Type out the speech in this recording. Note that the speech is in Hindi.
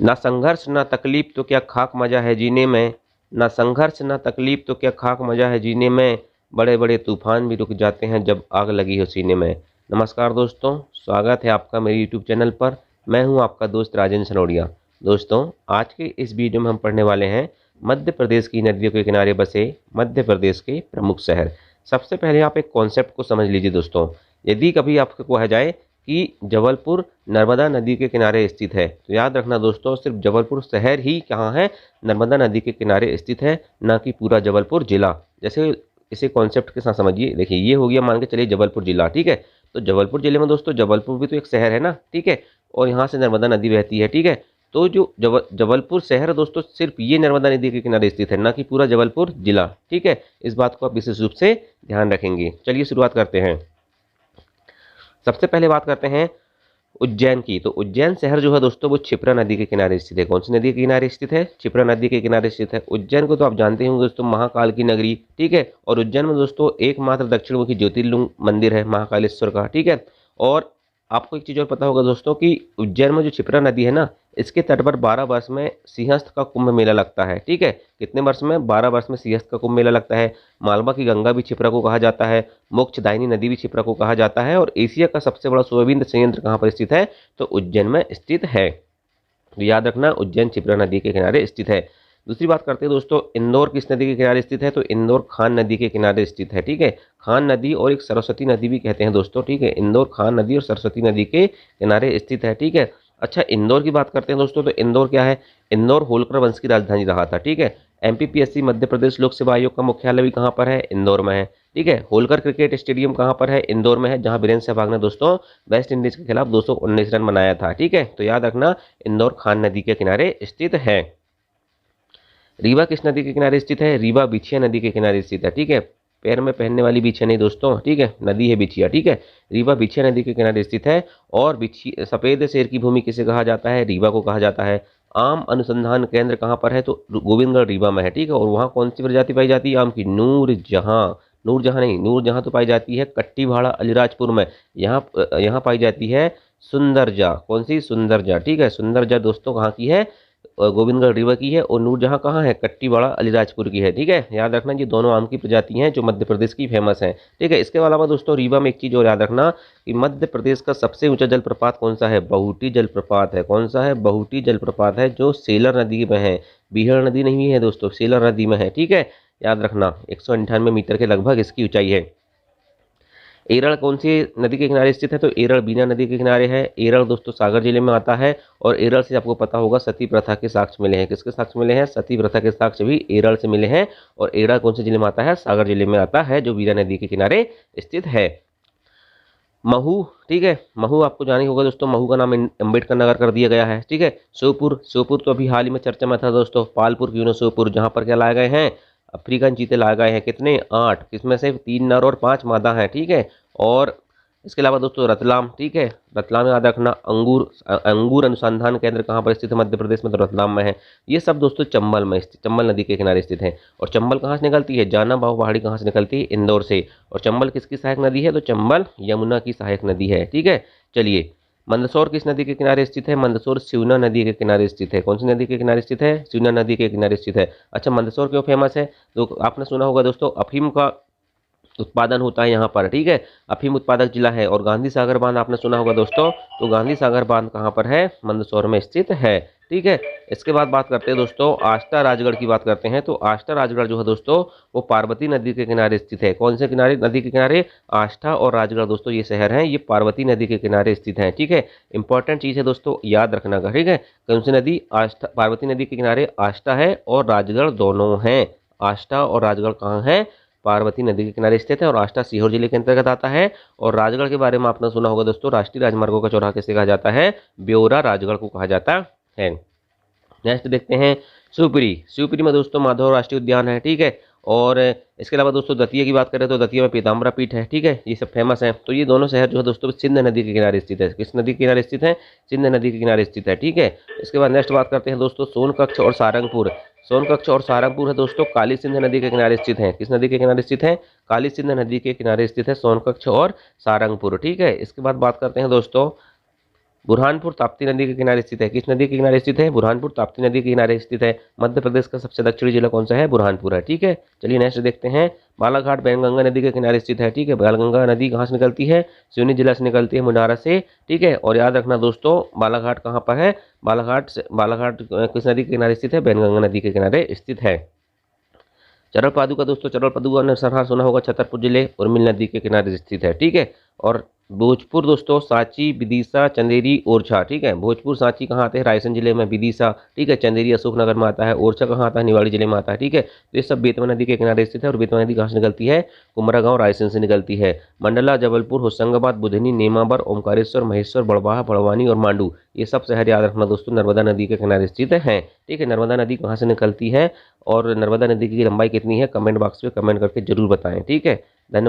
ना संघर्ष ना तकलीफ तो क्या खाक मजा है जीने में, ना संघर्ष ना तकलीफ तो क्या खाक मजा है जीने में, बड़े बड़े तूफान भी रुक जाते हैं जब आग लगी हो सीने में। नमस्कार दोस्तों, स्वागत है आपका मेरे यूट्यूब चैनल पर। मैं हूं आपका दोस्त राजेंद्र सनोडिया। दोस्तों, आज के इस वीडियो में हम पढ़ने वाले हैं मध्य प्रदेश की नदियों के किनारे बसे मध्य प्रदेश के प्रमुख शहर। सबसे पहले आप एक कॉन्सेप्ट को समझ लीजिए दोस्तों। यदि कभी आपको कहा जाए कि जबलपुर नर्मदा नदी के किनारे स्थित है, तो याद रखना दोस्तों, सिर्फ जबलपुर शहर ही कहाँ है, नर्मदा नदी के किनारे स्थित है, ना कि पूरा जबलपुर जिला। जैसे इसे कॉन्सेप्ट के साथ समझिए। देखिए, ये हो गया मान के चलिए जबलपुर जिला, ठीक है। तो जबलपुर जिले में दोस्तों जबलपुर भी तो एक शहर है ना, ठीक है, और यहाँ से नर्मदा नदी बहती है, ठीक है। तो जो जबलपुर शहर है दोस्तों, सिर्फ ये नर्मदा नदी के किनारे स्थित है, ना कि पूरा जबलपुर जिला, ठीक है। इस बात को आप विशेष रूप से ध्यान रखेंगे। चलिए शुरुआत करते हैं। सबसे पहले बात करते हैं उज्जैन की। तो उज्जैन शहर जो है दोस्तों, वो क्षिप्रा नदी के किनारे स्थित है। कौन सी नदी के किनारे स्थित है? क्षिप्रा नदी के किनारे स्थित है। उज्जैन को तो आप जानते होंगे दोस्तों, महाकाल की नगरी, ठीक है। और उज्जैन में दोस्तों एकमात्र दक्षिणमुखी ज्योतिर्लिंग मंदिर है महाकालेश्वर का, ठीक है। और आपको एक चीज़ और पता होगा दोस्तों कि उज्जैन में जो क्षिप्रा नदी है ना, इसके तट पर 12 वर्ष में सिंहस्थ का कुंभ मेला लगता है, ठीक है। कितने वर्ष में? 12 वर्ष में सिंहस्थ का कुंभ मेला लगता है। मालवा की गंगा भी क्षिप्रा को कहा जाता है, मोक्षदायिनी नदी भी क्षिप्रा को कहा जाता है। और एशिया का सबसे बड़ा सोयाबीन संयंत्र कहाँ पर स्थित है? तो उज्जैन में स्थित है। तो याद रखना, उज्जैन क्षिप्रा नदी के किनारे स्थित है। दूसरी बात करते हैं दोस्तों, इंदौर किस नदी के किनारे स्थित है? तो इंदौर खान नदी के किनारे स्थित है, ठीक है। खान नदी और एक सरस्वती नदी भी कहते हैं दोस्तों, ठीक है। इंदौर खान नदी और सरस्वती नदी के किनारे स्थित है, ठीक है। अच्छा, इंदौर की बात करते हैं दोस्तों, तो इंदौर क्या है? इंदौर होलकर वंश की राजधानी रहा था, ठीक है। एमपीपीएससी मध्य प्रदेश लोक सेवा आयोग का मुख्यालय भी कहाँ पर है? इंदौर में है, ठीक है। होलकर क्रिकेट स्टेडियम कहाँ पर है? इंदौर में है, जहाँ वीरेंद्र सहवाग ने दोस्तों वेस्ट इंडीज के खिलाफ 219 रन बनाया था, ठीक है। तो याद रखना, इंदौर खान नदी के किनारे स्थित है। रीवा किस नदी के किनारे स्थित है? रीवा बिछिया नदी के किनारे स्थित है, ठीक है। पैर में पहनने वाली बिछिया नहीं दोस्तों, ठीक है, नदी है बिछिया, ठीक है। रीवा बिछिया नदी के किनारे स्थित है। और बिछी सफेद शेर की भूमि किसे कहा जाता है? रीवा को कहा जाता है। आम अनुसंधान केंद्र कहाँ पर है? तो गोविंदगढ़ रीवा में है, ठीक है। और वहाँ कौन सी प्रजाति पाई जाती है आम की? नूरजहां। नूरजहां नहीं, नूरजहां तो पाई जाती है कट्टीवाड़ा अलीराजपुर में। यहाँ पाई जाती है सुंदरजा। कौन सी? सुंदरजा, ठीक है। सुंदरजा दोस्तों कहाँ की है? गोविंदगढ़ रीवा की है। और नूरजहां कहाँ है? कट्टीवाड़ा अलीराजपुर की है, ठीक है। याद रखना, ये दोनों आम की प्रजाति हैं जो मध्य प्रदेश की फेमस हैं, ठीक है। इसके अलावा दोस्तों रीवा में एक चीज़ और याद रखना कि मध्य प्रदेश का सबसे ऊंचा जलप्रपात कौन सा है? बहुटी जलप्रपात है। कौन सा है? बहुटी जलप्रपात है, जो सेलर नदी में है। बीहड़ नदी नहीं है दोस्तों, सेलर नदी में है, ठीक है। याद रखना, 198 मीटर के लगभग इसकी ऊंचाई है। एरल कौन सी नदी के किनारे स्थित है? तो एरल बीना नदी के किनारे है। एरल दोस्तों सागर जिले में आता है। और एरल से आपको पता होगा सती प्रथा के साक्ष्य मिले हैं। किसके साक्ष्य मिले हैं? सती प्रथा के साक्ष्य भी एरल से मिले हैं। और एरल कौन से जिले में आता है? सागर जिले में आता है, जो बीना नदी के किनारे स्थित है। महू, ठीक है। महू आपको जाने होगा दोस्तों, महू का नाम अम्बेडकर नगर कर दिया गया है, ठीक है। श्योपुर, श्योपुर तो अभी हाल ही में चर्चा में था दोस्तों। पालपुर क्यों ना श्योपुर, जहाँ पर क्या लाए गए हैं? अफ्रीकन चीते लाए गए हैं। कितने? 8, किसमें से 3 नर और 5 मादा हैं, ठीक है। और इसके अलावा दोस्तों रतलाम, ठीक है। रतलाम याद रखना। अंगूर अनुसंधान केंद्र कहाँ पर स्थित है मध्य प्रदेश में? तो रतलाम में है। ये सब दोस्तों चंबल में स्थित, चंबल नदी के किनारे स्थित है। और चंबल कहाँ से निकलती है? जाना भाव पहाड़ी कहाँ से निकलती है? इंदौर से। और चंबल किसकी सहायक नदी है? तो चंबल यमुना की सहायक नदी है, ठीक है। चलिए, मंदसौर किस नदी के किनारे स्थित है? मंदसौर शिवना नदी के किनारे स्थित है। कौन सी नदी के किनारे स्थित है? शिवना नदी के किनारे स्थित है। अच्छा, मंदसौर क्यों फेमस है? तो आपने सुना होगा दोस्तों, अफीम का उत्पादन होता है यहाँ पर, ठीक है। अफीम उत्पादक जिला है। और गांधी सागर बांध आपने सुना होगा दोस्तों, तो गांधी सागर बांध कहाँ पर है? मंदसौर में स्थित है, ठीक है। इसके बाद बात करते हैं दोस्तों आष्टा राजगढ़ की बात करते हैं। तो आष्टा राजगढ़ जो है दोस्तों, वो पार्वती नदी के किनारे स्थित है। कौन से किनारे? नदी के किनारे। आष्टा और राजगढ़ दोस्तों ये शहर हैं, ये पार्वती नदी के किनारे स्थित हैं, ठीक है। इंपॉर्टेंट चीज़ है दोस्तों, याद रखना का, ठीक है। कौन सी नदी? आष्टा, पार्वती नदी के किनारे आष्टा है और राजगढ़ दोनों हैं। आष्टा और राजगढ़ कहाँ है? पार्वती नदी के किनारे स्थित है। और आष्टा सीहोर जिले के अंतर्गत आता है। और राजगढ़ के बारे में आपने सुना होगा दोस्तों, राष्ट्रीय राजमार्गों का चौराहा किसे कहा जाता है? ब्योरा राजगढ़ को कहा जाता है। नेक्स्ट देखते हैं शिवपुरी। शिवपुरी में दोस्तों माधव राष्ट्रीय उद्यान है, ठीक है। और इसके अलावा दोस्तों दतिया की बात करें तो दतिया में पीताम्बरा पीठ है, ठीक है। ये सब फेमस है। तो ये दोनों शहर जो है दोस्तों सिंध नदी के किनारे स्थित है। किस नदी के किनारे स्थित है? सिंध नदी के किनारे स्थित है, ठीक है। इसके बाद नेक्स्ट बात करते हैं दोस्तों सोनकच्छ और सारंगपुर। सोनकच्छ और सारंगपुर है दोस्तों काली सिंध नदी के किनारे स्थित है। किस नदी के किनारे स्थित है? काली सिंध नदी के किनारे स्थित है सोनकच्छ और सारंगपुर, ठीक है। इसके बाद बात करते हैं दोस्तों बुरहानपुर ताप्ती नदी के किनारे स्थित है। किस नदी के किनारे स्थित है? बुरहानपुर ताप्ती नदी के किनारे स्थित है। मध्य प्रदेश का सबसे दक्षिणी जिला कौन सा है? बुरहानपुर है। ठीक है, चलिए नेक्स्ट देखते हैं। बालाघाट बैनगंगा नदी के किनारे स्थित है। ठीक है, बालगंगा नदी कहाँ से निकलती है? सिवनी जिला से निकलती है, मुनारा से। ठीक है, और याद रखना दोस्तों, बालाघाट कहाँ पर है? बालाघाट किस नदी के किनारे स्थित है? बैनगंगा नदी के किनारे स्थित है। चरल पादुका दोस्तों, चरल पादुका ने सरहार सुना होगा, छतरपुर जिले उर्मिल नदी के किनारे स्थित है। ठीक है, और भोजपुर दोस्तों, सांची, विदिशा, चंदेरी, ओरछा। ठीक है, भोजपुर सांची कहाँ आते हैं? रायसेन जिले में। विदिशा, ठीक है, चंदेरी अशोकनगर में आता है। ओरछा कहाँ आता है? निवाड़ी जिले में आता है। ठीक है, तो ये सब बेतवा नदी के किनारे स्थित है। और बेतवा नदी कहाँ से निकलती है? कुमरा गाँव रायसेन से निकलती है। मंडला, जबलपुर, होशंगाबाद, बुधनी, नेमावर, ओमकारेश्वर, महेश्वर, बड़वाहा, बड़वानी और मांडू, ये सब शहर याद रखना दोस्तों नर्मदा नदी के किनारे स्थित हैं। ठीक है, नर्मदा नदी कहाँ से निकलती है और नर्मदा नदी की लंबाई कितनी है? कमेंट बॉक्स में कमेंट करके जरूर बताएं। ठीक है, धन्यवाद।